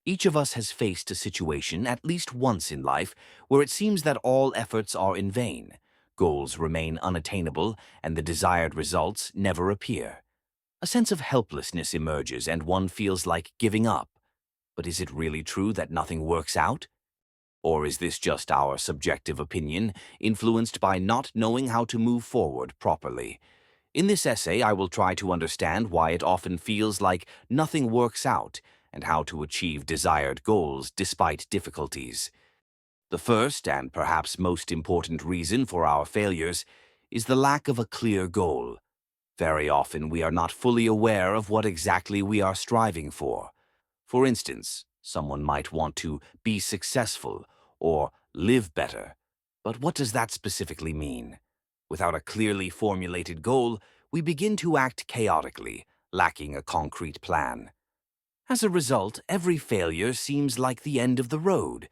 Each of us has faced a situation at least once in life where it seems that all efforts are in vain, goals remain unattainable, and the desired results never appear. A sense of helplessness emerges and one feels like giving up. But is it really true that nothing works out? Or is this just our subjective opinion, influenced by not knowing how to move forward properly? In this essay, I will try to understand why it often feels like nothing works out and how to achieve desired goals despite difficulties. The first and perhaps most important reason for our failures is the lack of a clear goal. Very often, we are not fully aware of what exactly we are striving for. For instance, someone might want to be successful or live better. But what does that specifically mean? Without a clearly formulated goal, we begin to act chaotically, lacking a concrete plan. As a result, every failure seems like the end of the road.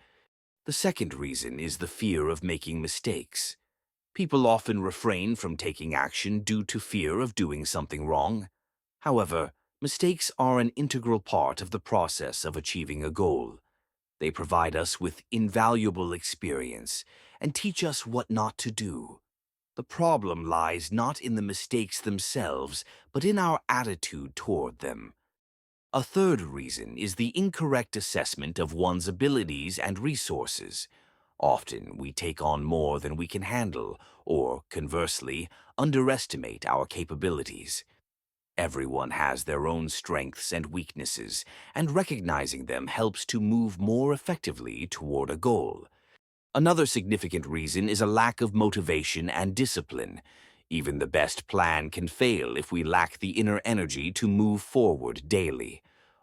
The second reason is the fear of making mistakes. People often refrain from taking action due to fear of doing something wrong. However, mistakes are an integral part of the process of achieving a goal. They provide us with invaluable experience and teach us what not to do. The problem lies not in the mistakes themselves, but in our attitude toward them. A third reason is the incorrect assessment of one's abilities and resources. Often, we take on more than we can handle, or, conversely, underestimate our capabilities. Everyone has their own strengths and weaknesses, and recognizing them helps to move more effectively toward a goal. Another significant reason is a lack of motivation and discipline. Even the best plan can fail if we lack the inner energy to move forward daily.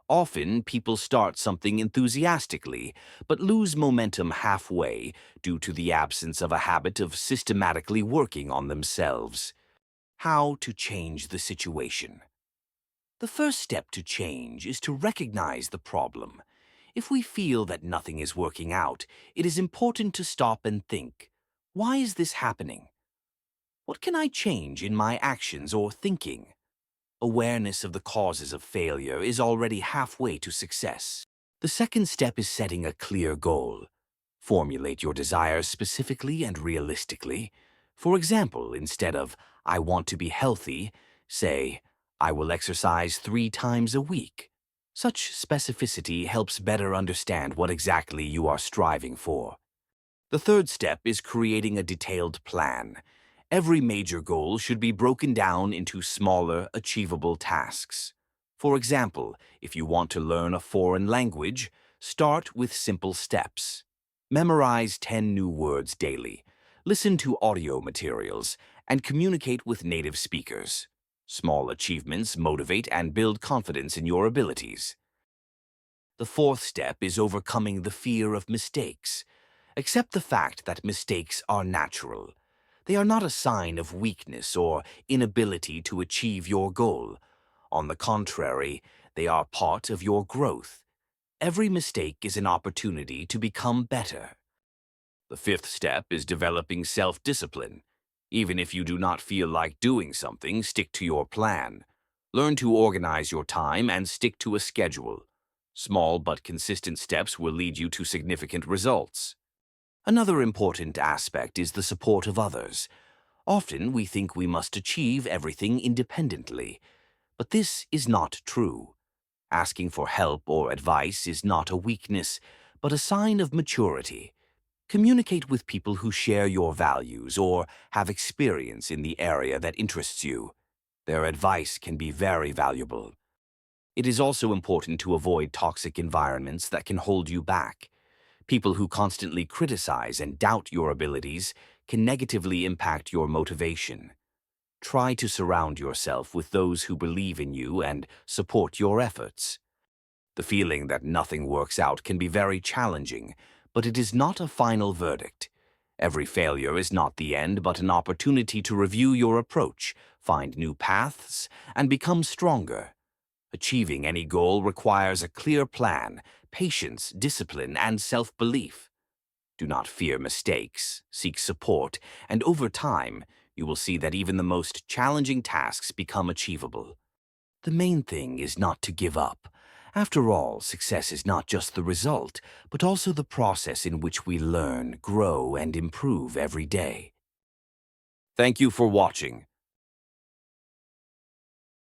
Often, people start something enthusiastically, but lose momentum halfway due to the absence of a habit of systematically working on themselves. How to change the situation? The first step to change is to recognize the problem. If we feel that nothing is working out, it is important to stop and think, why is this happening? What can I change in my actions or thinking? Awareness of the causes of failure is already halfway to success. The second step is setting a clear goal. Formulate your desires specifically and realistically. For example, instead of, I want to be healthy, say, I will exercise 3 times a week. Such specificity helps better understand what exactly you are striving for. The third step is creating a detailed plan. Every major goal should be broken down into smaller, achievable tasks. For example, if you want to learn a foreign language, start with simple steps. Memorize 10 new words daily, listen to audio materials, and communicate with native speakers. Small achievements motivate and build confidence in your abilities. The fourth step is overcoming the fear of mistakes. Accept the fact that mistakes are natural. They are not a sign of weakness or inability to achieve your goal. On the contrary, they are part of your growth. Every mistake is an opportunity to become better. The fifth step is developing self-discipline. Even if you do not feel like doing something, stick to your plan. Learn to organize your time and stick to a schedule. Small but consistent steps will lead you to significant results. Another important aspect is the support of others. Often we think we must achieve everything independently, but this is not true. Asking for help or advice is not a weakness, but a sign of maturity. Communicate with people who share your values or have experience in the area that interests you. Their advice can be very valuable. It is also important to avoid toxic environments that can hold you back. People who constantly criticize and doubt your abilities can negatively impact your motivation. Try to surround yourself with those who believe in you and support your efforts. The feeling that nothing works out can be very challenging, but it is not a final verdict. Every failure is not the end, but an opportunity to review your approach, find new paths, and become stronger. Achieving any goal requires a clear plan, patience, discipline, and self-belief. Do not fear mistakes, seek support, and over time, you will see that even the most challenging tasks become achievable. The main thing is not to give up. After all, success is not just the result, but also the process in which we learn, grow, and improve every day. Thank you for watching.